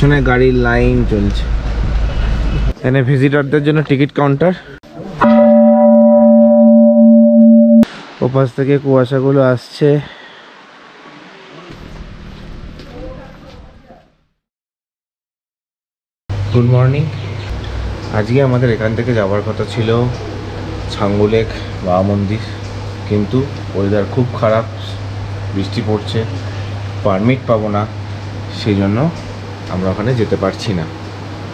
পেছনে গাড়ির লাইন চলছে। এখানে ভিজিটরদের জন্য টিকিট কাউন্টার। ওপাশ থেকে কুয়াশাগুলো আসছে। Good morning. আজকে আমাদের এখান থেকে যাওয়ার কথা ছিল ছাঙ্গু লেক বাবা মন্দির, কিন্তু ওয়েদার খুব খারাপ, বৃষ্টি পড়ছে, পারমিট পাবো না, সেই জন্য আমরা ওখানে যেতে পারছি না।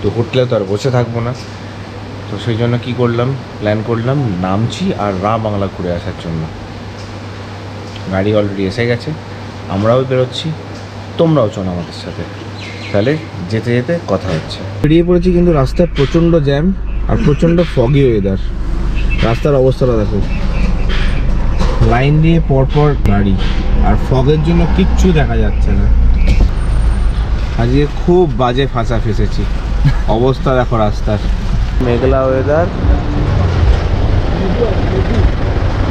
তো হোটেলে তো আর বসে থাকবো না, তো সেই জন্য কী করলাম, প্ল্যান করলাম নামচি আর বাংলা ঘুরে আসার জন্য। গাড়ি অলরেডি এসে গেছে, আমরাও বেরোচ্ছি, তোমরাও চলো আমাদের সাথে। তাহলে যেতে যেতে কথা হচ্ছে। বেরিয়ে পড়েছি, কিন্তু রাস্তায় প্রচণ্ড জ্যাম আর প্রচণ্ড ফগি ওয়েদার। রাস্তার অবস্থাটা দেখো, লাইন দিয়ে পরপর গাড়ি, আর ফগের জন্য কিচ্ছু দেখা যাচ্ছে না। আজকে খুব বাজে ফাঁসা ফেসেছি, অবস্থা দেখো রাস্তার। মেঘলা ওয়েদার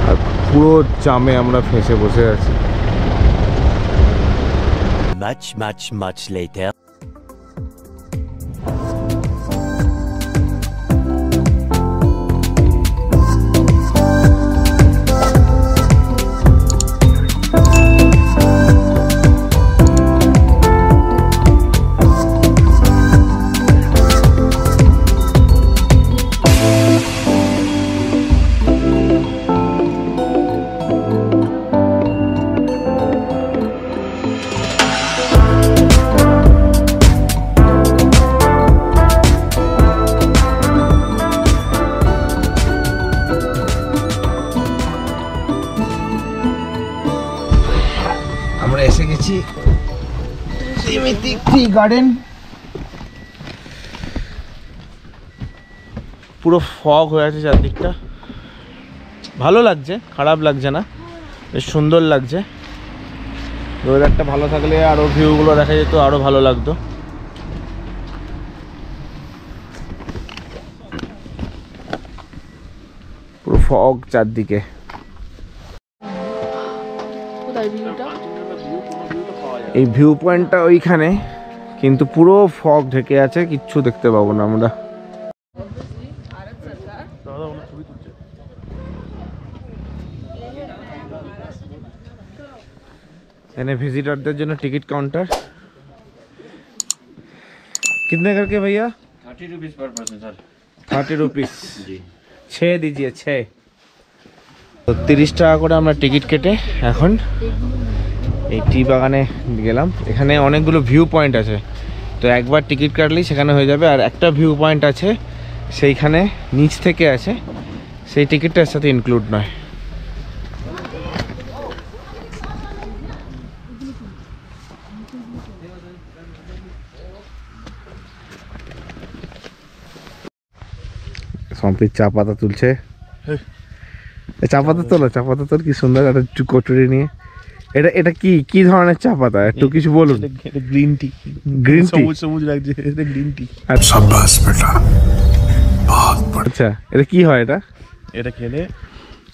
আর পুরো জামে আমরা ফেঁসে বসে আছি। Much later. আমরা এসে গেছি টি গার্ডেন। পুরো ফগ হয়ে আছে চারদিকটা, ভালো লাগছে, খারাপ লাগছে না, বেশ সুন্দর লাগছে। ওয়েদারটা ভালো থাকলে আরও ভিউগুলো দেখা যেত, আরও ভালো লাগতো। পুরো ফগ চারদিকে। এই ভিউ পয়েন্টটা ওইখানে, কিন্তু পুরো ফগ ঢেকে আছে, কিচ্ছু দেখতে পাবো না আমরা। এখানে ভিজিটরদের জন্য টিকিট কাউন্টার। कितने करके भैया? 30 rupees per person sir. 30 rupees जी। 6 दीजिए 6। তো 30 টাকা করে আমরা টিকিট কেটে এখন এই টি বাগানে গেলাম। এখানে অনেকগুলো ভিউ পয়েন্ট আছে, তো একবার টিকিট কাটলেই সেখানে হয়ে যাবে। আর একটা ভিউ পয়েন্ট আছে সেইখানে নিচ থেকে আছে, সেই টিকিটটার সাথে ইনক্লুড নয়। সম্প্রীত চা পাতা তুলছে। চা পাতা তোলো, চা পাতা তোল, কি সুন্দর একটা কটুরি নিয়ে। এটা এটা কি কি ধরনের চা পাতা, একটু কিছু বলুন। Green tea. গ্রিন টি, সবুজ সবুজ লাগছে, এটা গ্রিন টি। শাবাশ বেটা, বহুত। আচ্ছা, এটা কি হয়? এটা খেলে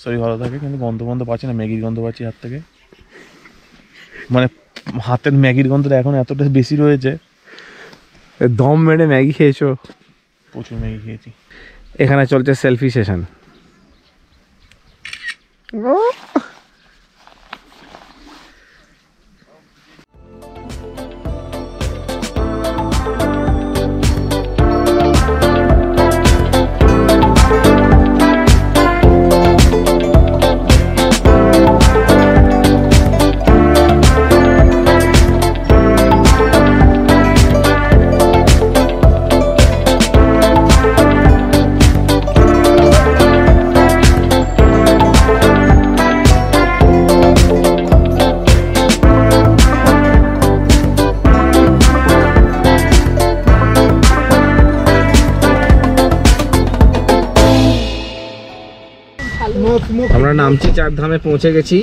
শরীর ভালো থাকে, কিন্তু গন্ধ গন্ধ পাচ্ছি না, ম্যাগির গন্ধ পাচ্ছি হাত থেকে। মানে হাতের ম্যাগির গন্ধটা এখন এতটা বেশি রয়েছে। দম মেরে ম্যাগি খেয়েছো? প্রচুর ম্যাগি খেয়েছি। এখানে চলছে সেলফি সেশন। আমরা নামছি, 4 ধামে পৌঁছে গেছি।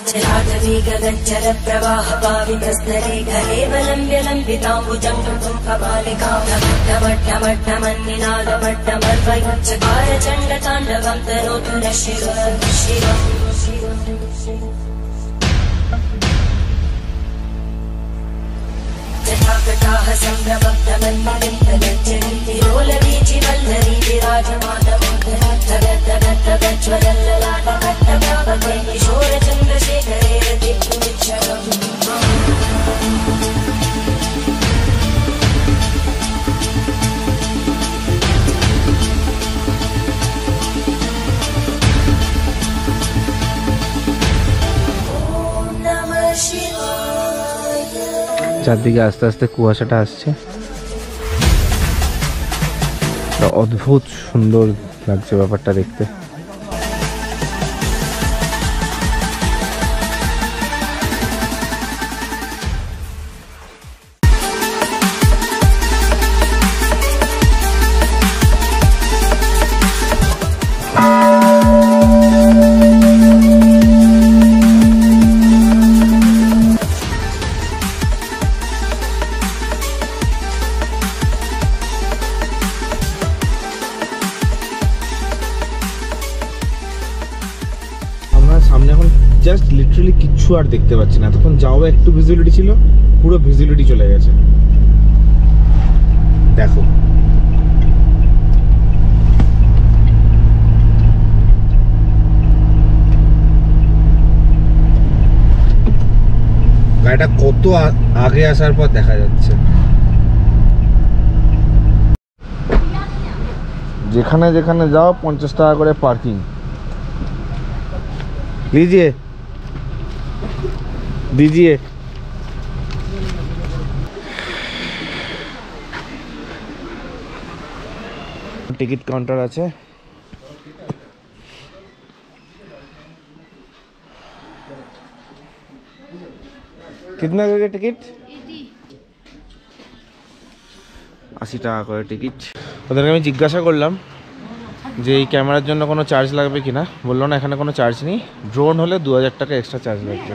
राघवी गगनचर प्रवाह पावितस्तरे घरे वलम्ब्य लम्बिताम्बुजं कृतं कपालिका ढमढमढमन्निनादमड्डमर्वयुच्चकार चण्डताण्डवं तनोतु नः शिव जटाकटाः सम्भ्रमब्धमन्मलिन्दगज्जरी विलोलवीचि वल्लरी विराजमानमोदरद्धगद्धगद्धगज्ज्वलल्ललाटकट्टव्यापके किशोरचन्द्रशेखरे रतिपुनिच्छरम् চারদিকে আস্তে আস্তে কুয়াশাটা আসছে, অদ্ভুত সুন্দর লাগছে ব্যাপারটা দেখতে। সামনে এখন জাস্ট লিটারালি কিচ্ছু আর দেখতে পাচ্ছি না। এতক্ষণ যাও একটু ভিজিবিলিটি ছিল, পুরো ভিজিবিলিটি চলে গেছে। দেখো গাড়িটা কত আগে আসার পর দেখা যাচ্ছে। যেখানে যেখানে যাও 50 টাকা করে পার্কিং। लीजिए दीजिए। टिकट काउंटर আছে। कितना करके टिकट? 80 টাকা করে টিকিট। ওদেরকে আমি জিজ্ঞাসা করলাম যে এই ক্যামেরার জন্য কোনো চার্জ লাগবে কিনা, বললো না এখানে কোনো চার্জ নেই, ড্রোন হলে 2000 টাকা এক্সট্রা চার্জ লাগবে।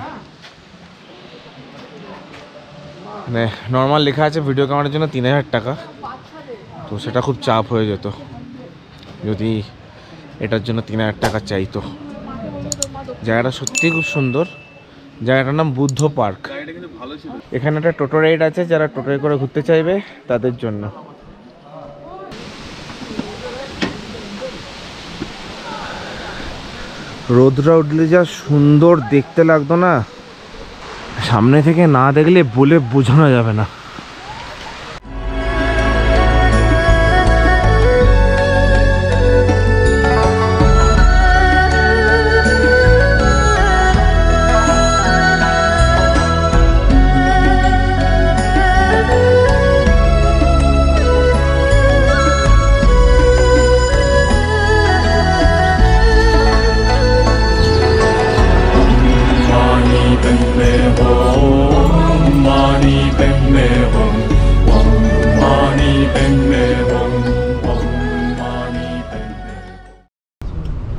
মানে নর্মাল লেখা আছে ভিডিও ক্যামেরার জন্য 3000 টাকা, তো সেটা খুব চাপ হয়ে যেত যদি এটার জন্য 3000 টাকা চাইতো। জায়গাটা সত্যি খুব সুন্দর। জায়গাটার নাম বুদ্ধ পার্ক। এখানে একটা টোটো রাইড আছে, যারা টোটোয় করে ঘুরতে চাইবে তাদের জন্য। রোদরা উঠলে যা সুন্দর দেখতে লাগতো না, সামনে থেকে না দেখলে বলে বোঝানো যাবে না।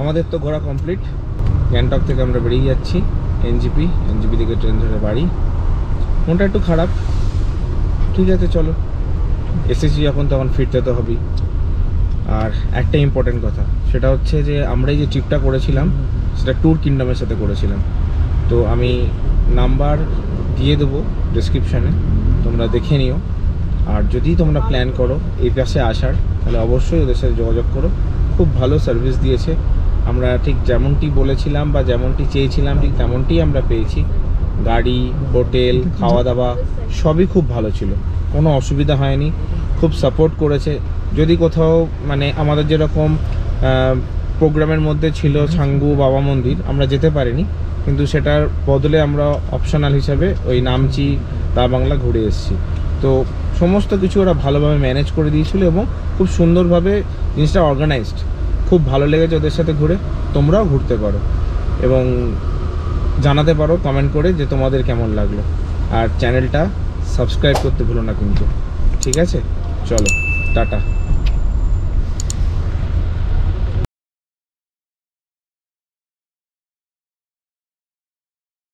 আমাদের তো ঘোরা কমপ্লিট। গ্যাংটক থেকে আমরা বেরিয়ে যাচ্ছি এনজিপি থেকে ট্রেন ধরে বাড়ি। মনটা একটু খারাপ, ঠিক আছে চলো, এসেছি যখন তখন ফিরতে তো হবেই। আর একটা ইম্পর্টেন্ট কথা, সেটা হচ্ছে যে আমরা এই যে ট্রিপটা করেছিলাম সেটা ট্যুর কিংডমের সাথে করেছিলাম। তো আমি নাম্বার দিয়ে দেবো ডেসক্রিপশানে, তোমরা দেখে নিও। আর যদি তোমরা প্ল্যান করো এই পাশে আসার, তাহলে অবশ্যই ওদের সাথে যোগাযোগ করো। খুব ভালো সার্ভিস দিয়েছে। আমরা ঠিক যেমনটি বলেছিলাম বা যেমনটি চেয়েছিলাম ঠিক তেমনটি আমরা পেয়েছি। গাড়ি, হোটেল, খাওয়া দাওয়া সবই খুব ভালো ছিল, কোনো অসুবিধা হয়নি। খুব সাপোর্ট করেছে। যদি কোথাও মানে আমাদের যেরকম প্রোগ্রামের মধ্যে ছিল ছাঙ্গু বাবা মন্দির, আমরা যেতে পারিনি, কিন্তু সেটার বদলে আমরা অপশনাল হিসাবে ওই নামচি দা বাংলা ঘুরে এসেছি। তো সমস্ত কিছু ওরা ভালোভাবে ম্যানেজ করে দিয়েছিল এবং খুব সুন্দরভাবে জিনিসটা অর্গানাইজড। খুব ভালো লেগেছে ওদের সাথে ঘুরে। তোমরাও ঘুরতে পারো এবং জানাতে পারো কমেন্ট করে যে তোমাদের কেমন লাগলো। আর চ্যানেলটা সাবস্ক্রাইব করতে ভুলো না কিন্তু, ঠিক আছে? চলো টাটা।